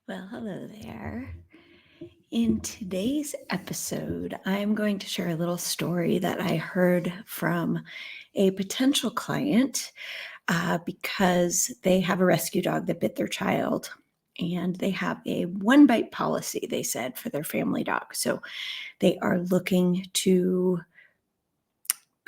Well, hello there. In today's episode, I'm going to share a little story that I heard from a potential client because they have a rescue dog that bit their child. And they have a one bite policy, they said, for their family dog. So they are looking to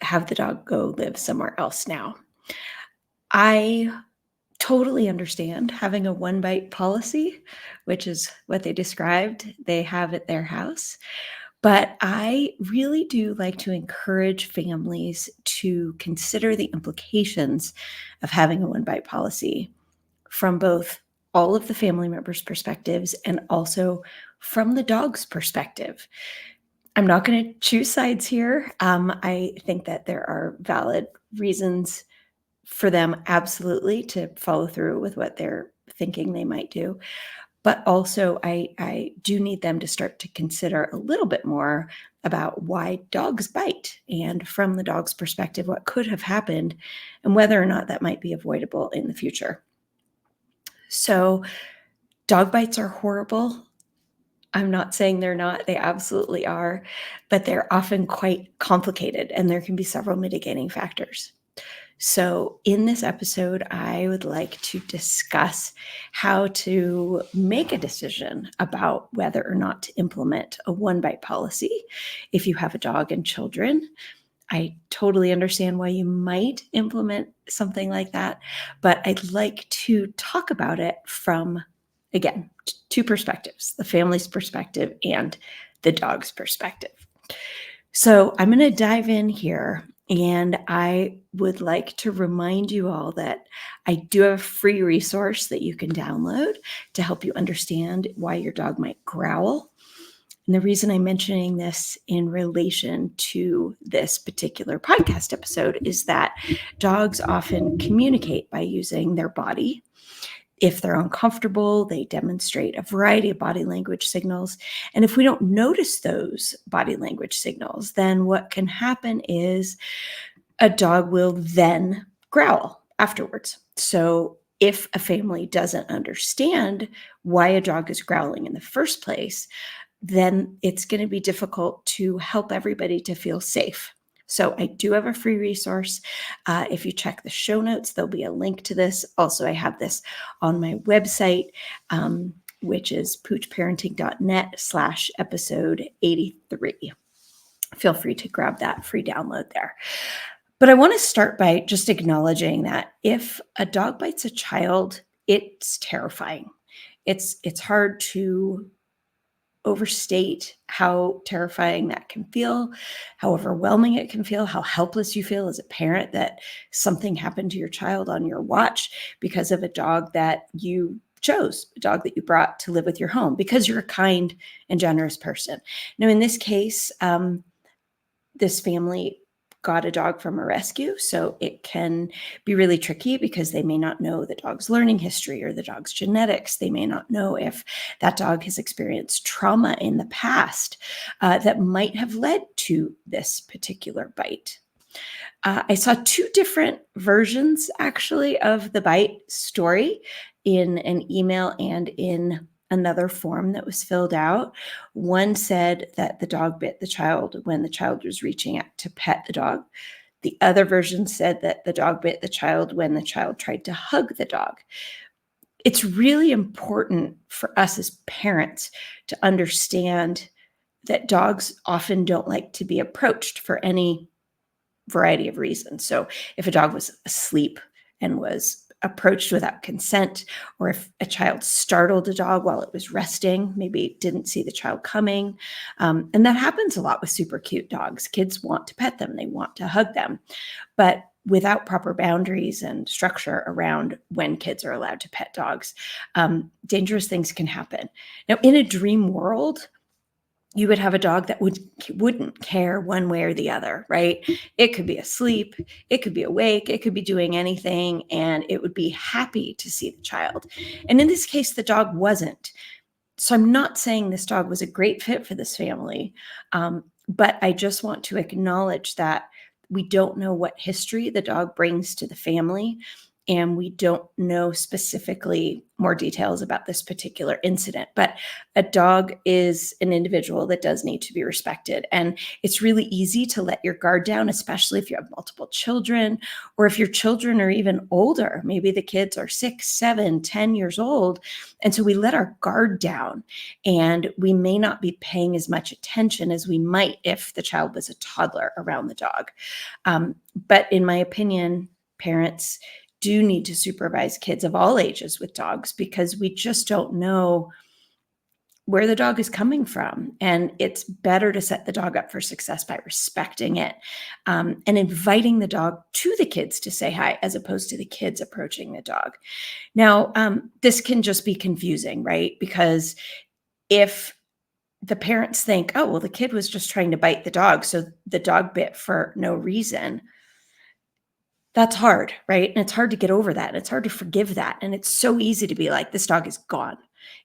have the dog go live somewhere else now. I totally understand having a one bite policy, which is what they described they have at their house. But I really do like to encourage families to consider the implications of having a one bite policy from both all of the family members' perspectives and also from the dog's perspective. I'm not going to choose sides here. I think that there are valid reasons for them absolutely to follow through with what they're thinking they might do. But also, I do need them to start to consider a little bit more about why dogs bite and from the dog's perspective, what could have happened and whether or not that might be avoidable in the future. So, dog bites are horrible. I'm not saying they're not, they absolutely are, but they're often quite complicated and there can be several mitigating factors. So, in this episode, I would like to discuss how to make a decision about whether or not to implement a one bite policy if you have a dog and children. I totally understand why you might implement something like that, but I'd like to talk about it from, again, two perspectives, the family's perspective and the dog's perspective. So I'm going to dive in here, and I would like to remind you all that I do have a free resource that you can download to help you understand why your dog might growl. And the reason I'm mentioning this in relation to this particular podcast episode is that dogs often communicate by using their body. If they're uncomfortable, they demonstrate a variety of body language signals. And if we don't notice those body language signals, then what can happen is a dog will then growl afterwards. So if a family doesn't understand why a dog is growling in the first place, then it's going to be difficult to help everybody to feel safe. So I do have a free resource. If you check the show notes, there'll be a link to this. Also, I have this on my website, which is poochparenting.net/episode 83. Feel free to grab that free download there. But I want to start by just acknowledging that if a dog bites a child, it's terrifying. It's hard to overstate how terrifying that can feel, how overwhelming it can feel, how helpless you feel as a parent that something happened to your child on your watch because of a dog that you chose, a dog that you brought to live with your home because you're a kind and generous person. Now, in this case, this family got a dog from a rescue, so it can be really tricky because they may not know the dog's learning history or the dog's genetics. They may not know if that dog has experienced trauma in the past that might have led to this particular bite. I saw two different versions actually of the bite story in an email and in another form that was filled out. One said that the dog bit the child when the child was reaching out to pet the dog. The other version said that the dog bit the child when the child tried to hug the dog. It's really important for us as parents to understand that dogs often don't like to be approached for any variety of reasons. So if a dog was asleep and was approached without consent, or if a child startled a dog while it was resting, maybe didn't see the child coming. And that happens a lot with super cute dogs. Kids want to pet them, they want to hug them. But without proper boundaries and structure around when kids are allowed to pet dogs, dangerous things can happen. Now, in a dream world, you would have a dog that wouldn't care one way or the other, right? It could be asleep, it could be awake, it could be doing anything, and it would be happy to see the child. And in this case, the dog wasn't. So I'm not saying this dog was a great fit for this family, but I just want to acknowledge that we don't know what history the dog brings to the family. and we don't know specifically more details about this particular incident. But a dog is an individual that does need to be respected. And it's really easy to let your guard down, especially if you have multiple children, or if your children are even older. Maybe the kids are 6, 7, 10 years old. And so we let our guard down, and we may not be paying as much attention as we might if the child was a toddler around the dog. But in my opinion, parents do need to supervise kids of all ages with dogs, because we just don't know where the dog is coming from. And it's better to set the dog up for success by respecting it, and inviting the dog to the kids to say hi, as opposed to the kids approaching the dog. Now, this can just be confusing, right? Because if the parents think, oh, well, the kid was just trying to bite the dog, so the dog bit for no reason. That's hard, right? And it's hard to get over that. And it's hard to forgive that. And it's so easy to be like, this dog is gone.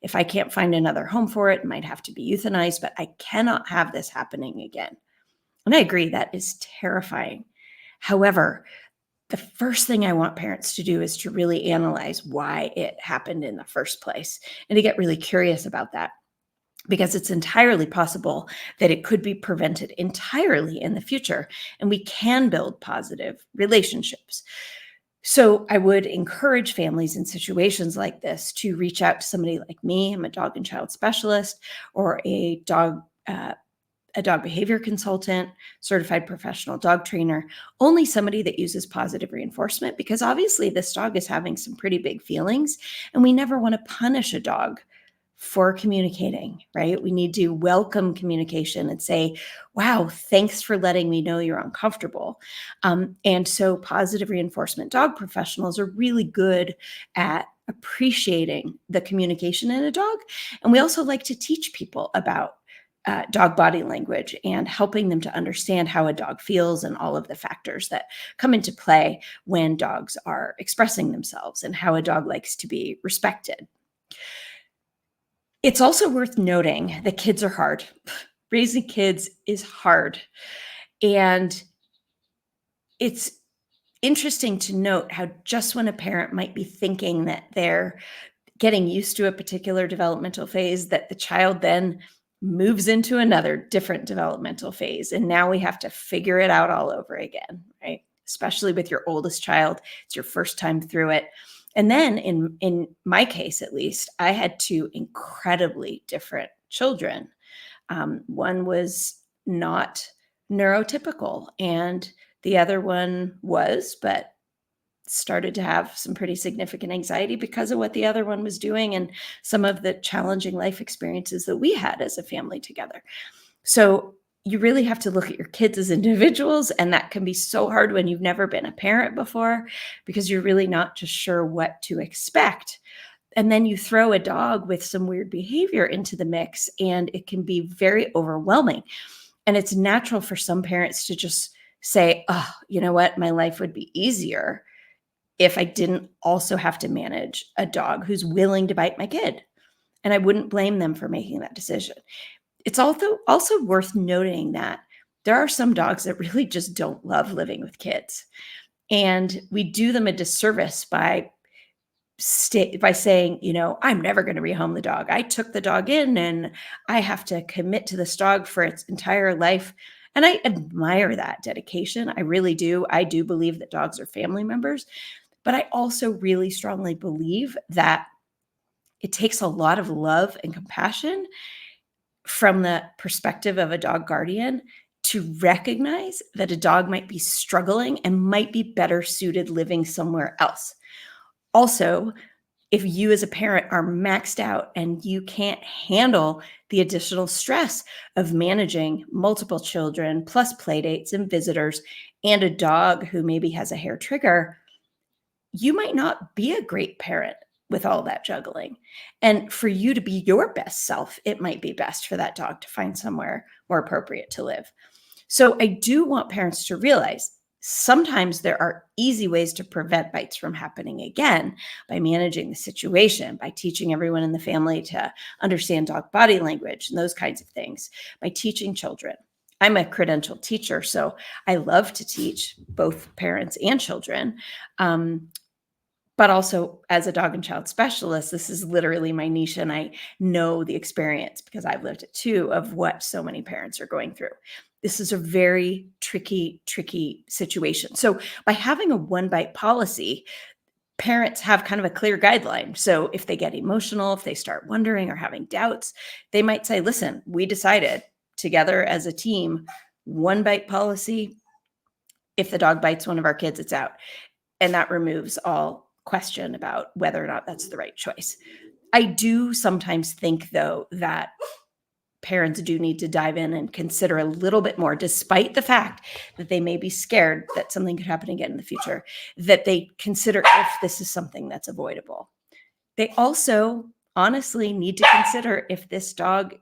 If I can't find another home for it, it might have to be euthanized, but I cannot have this happening again. And I agree, that is terrifying. However, the first thing I want parents to do is to really analyze why it happened in the first place, and to get really curious about that, because it's entirely possible that it could be prevented entirely in the future, and we can build positive relationships. So I would encourage families in situations like this to reach out to somebody like me. I'm a dog and child specialist, or a dog behavior consultant, certified professional dog trainer, only somebody that uses positive reinforcement, because obviously this dog is having some pretty big feelings, and we never want to punish a dog for communicating, right? We need to welcome communication and say, wow, thanks for letting me know you're uncomfortable. And so positive reinforcement dog professionals are really good at appreciating the communication in a dog. And we also like to teach people about dog body language, and helping them to understand how a dog feels and all of the factors that come into play when dogs are expressing themselves, and how a dog likes to be respected. It's also worth noting that kids are hard. Raising kids is hard. And it's interesting to note how, just when a parent might be thinking that they're getting used to a particular developmental phase, that the child then moves into another different developmental phase. And now we have to figure it out all over again, right? Especially with your oldest child, it's your first time through it. And then in my case, at least, I had two incredibly different children. One was not neurotypical, and the other one was, but started to have some pretty significant anxiety because of what the other one was doing, and some of the challenging life experiences that we had as a family together. So you really have to look at your kids as individuals, and that can be so hard when you've never been a parent before, because you're really not just sure what to expect. And then you throw a dog with some weird behavior into the mix, and it can be very overwhelming. And it's natural for some parents to just say, oh, you know what? My life would be easier if I didn't also have to manage a dog who's willing to bite my kid. And I wouldn't blame them for making that decision. It's also worth noting that there are some dogs that really just don't love living with kids. And we do them a disservice by saying, I'm never going to rehome the dog. I took the dog in, and I have to commit to this dog for its entire life. And I admire that dedication. I really do. I do believe that dogs are family members. But I also really strongly believe that it takes a lot of love and compassion from the perspective of a dog guardian to recognize that a dog might be struggling and might be better suited living somewhere else. Also, if you as a parent are maxed out and you can't handle the additional stress of managing multiple children, plus play dates and visitors, and a dog who maybe has a hair trigger, you might not be a great parent with all that juggling. And for you to be your best self, it might be best for that dog to find somewhere more appropriate to live. So I do want parents to realize sometimes there are easy ways to prevent bites from happening again, by managing the situation, by teaching everyone in the family to understand dog body language and those kinds of things, by teaching children. I'm a credentialed teacher, so I love to teach both parents and children. But also, as a dog and child specialist, this is literally my niche, and I know the experience because I've lived it too of what so many parents are going through. This is a very tricky situation. So, by having a one bite policy, parents have kind of a clear guideline. So, if they get emotional, if they start wondering or having doubts, they might say, listen, we decided together as a team, one bite policy. If the dog bites one of our kids, it's out. And that removes all question about whether or not that's the right choice. I do sometimes think, though, that parents do need to dive in and consider a little bit more, despite the fact that they may be scared that something could happen again in the future, that they consider if this is something that's avoidable. They also honestly need to consider if this dog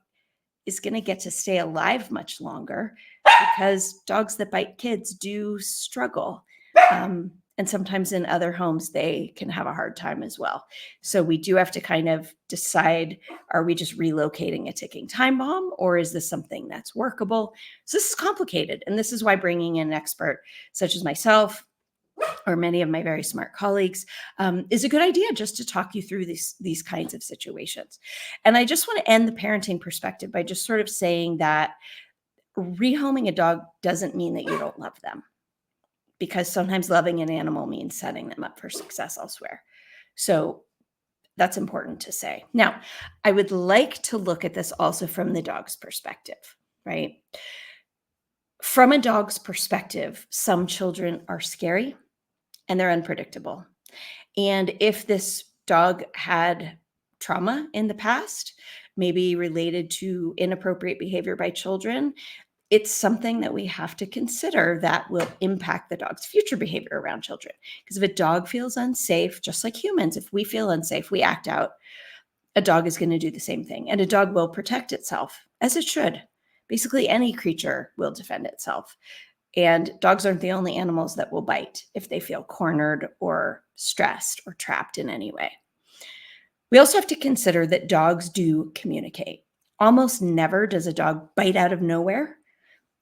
is going to get to stay alive much longer, because dogs that bite kids do struggle. And sometimes in other homes, they can have a hard time as well. So we do have to kind of decide, are we just relocating a ticking time bomb, or is this something that's workable? So this is complicated. And this is why bringing in an expert such as myself or many of my very smart colleagues is a good idea, just to talk you through these kinds of situations. And I just want to end the parenting perspective by just sort of saying that rehoming a dog doesn't mean that you don't love them, because sometimes loving an animal means setting them up for success elsewhere. So that's important to say. Now, I would like to look at this also from the dog's perspective, right? From a dog's perspective, some children are scary and they're unpredictable. And if this dog had trauma in the past, maybe related to inappropriate behavior by children, it's something that we have to consider that will impact the dog's future behavior around children. Because if a dog feels unsafe, just like humans, if we feel unsafe, we act out, a dog is going to do the same thing. And a dog will protect itself, as it should. Basically, any creature will defend itself. And dogs aren't the only animals that will bite if they feel cornered or stressed or trapped in any way. We also have to consider that dogs do communicate. Almost never does a dog bite out of nowhere.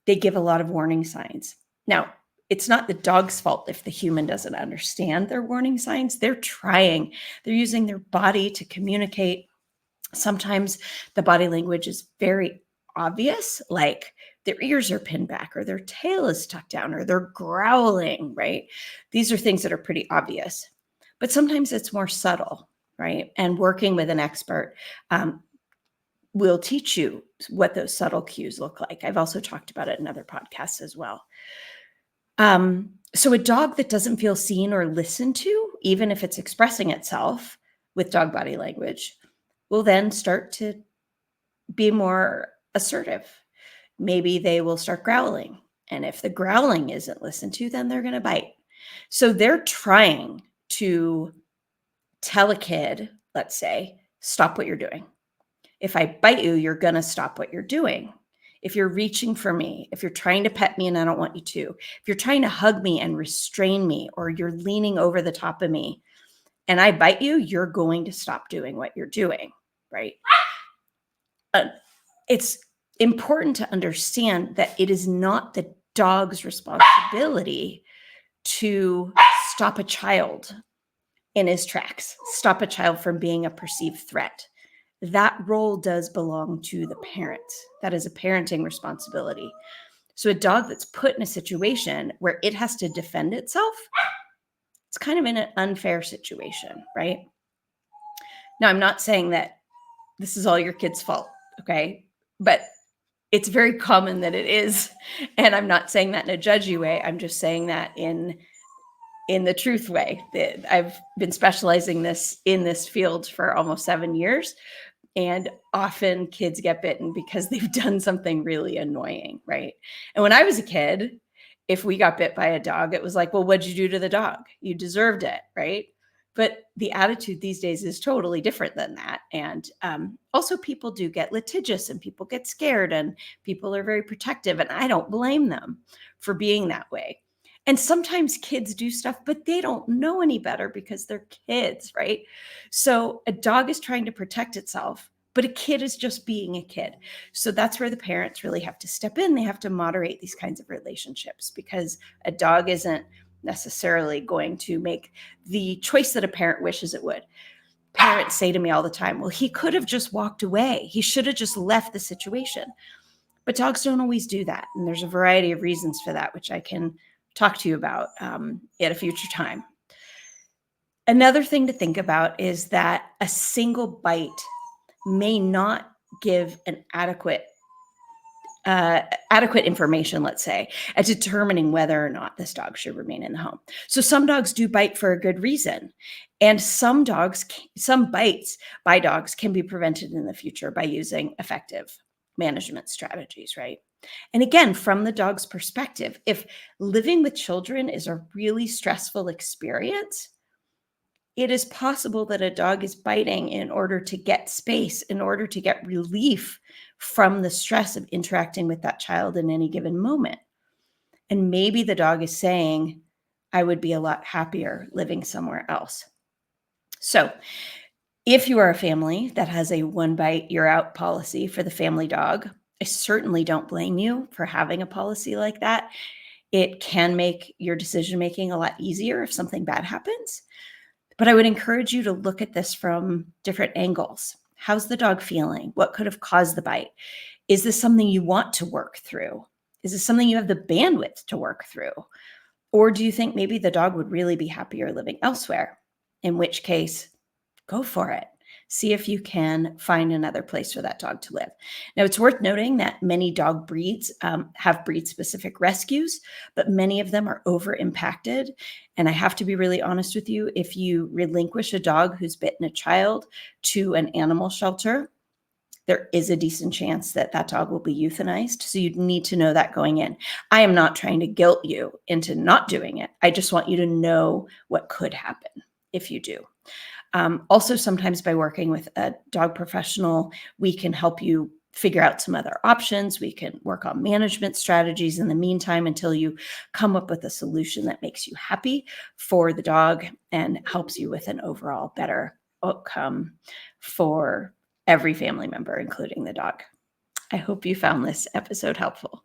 They give a lot of warning signs. Now, it's not the dog's fault if the human doesn't understand their warning signs. They're trying. They're using their body to communicate. Sometimes the body language is very obvious, like their ears are pinned back or their tail is tucked down or they're growling, right? These are things that are pretty obvious. But sometimes it's more subtle, right? And working with an expert will teach you what those subtle cues look like. I've also talked about it in other podcasts as well. So a dog that doesn't feel seen or listened to, even if it's expressing itself with dog body language, will then start to be more assertive. Maybe they will start growling. And if the growling isn't listened to, then they're going to bite. So they're trying to tell a kid, let's say, stop what you're doing. If I bite you, you're going to stop what you're doing. If you're reaching for me, if you're trying to pet me and I don't want you to, if you're trying to hug me and restrain me, or you're leaning over the top of me and I bite you, you're going to stop doing what you're doing, right? It's important to understand that it is not the dog's responsibility to stop a child in his tracks, stop a child from being a perceived threat. That role does belong to the parent. That is a parenting responsibility. So a dog that's put in a situation where it has to defend itself, it's kind of in an unfair situation, right? Now, I'm not saying that this is all your kid's fault, okay? But it's very common that it is. And I'm not saying that in a judgy way. I'm just saying that in the truth way. That I've been specializing in this field for almost 7 years. And often kids get bitten because they've done something really annoying, right? And when I was a kid, if we got bit by a dog, it was like, well, what'd you do to the dog? You deserved it, right? But the attitude these days is totally different than that. And also, people do get litigious and people get scared and people are very protective. And I don't blame them for being that way. And sometimes kids do stuff, but they don't know any better because they're kids, right? So a dog is trying to protect itself, but a kid is just being a kid. So that's where the parents really have to step in. They have to moderate these kinds of relationships because a dog isn't necessarily going to make the choice that a parent wishes it would. Parents say to me all the time, well, he could have just walked away. He should have just left the situation. But dogs don't always do that. And there's a variety of reasons for that, which I can talk to you about at a future time. Another thing to think about is that a single bite may not give an adequate information, let's say, at determining whether or not this dog should remain in the home. So some dogs do bite for a good reason. And some bites by dogs can be prevented in the future by using effective management strategies, right? And again, from the dog's perspective, if living with children is a really stressful experience, it is possible that a dog is biting in order to get space, in order to get relief from the stress of interacting with that child in any given moment. And maybe the dog is saying, I would be a lot happier living somewhere else. So if you are a family that has a one bite, you're out policy for the family dog, I certainly don't blame you for having a policy like that. It can make your decision making a lot easier if something bad happens. But I would encourage you to look at this from different angles. How's the dog feeling? What could have caused the bite? Is this something you want to work through? Is this something you have the bandwidth to work through? Or do you think maybe the dog would really be happier living elsewhere? In which case, go for it. See if you can find another place for that dog to live. Now, it's worth noting that many dog breeds have breed-specific rescues, but many of them are over-impacted. And I have to be really honest with you, if you relinquish a dog who's bitten a child to an animal shelter, there is a decent chance that that dog will be euthanized. So you need to know that going in. I am not trying to guilt you into not doing it. I just want you to know what could happen if you do. Also, sometimes by working with a dog professional, we can help you figure out some other options. We can work on management strategies in the meantime until you come up with a solution that makes you happy for the dog and helps you with an overall better outcome for every family member, including the dog. I hope you found this episode helpful.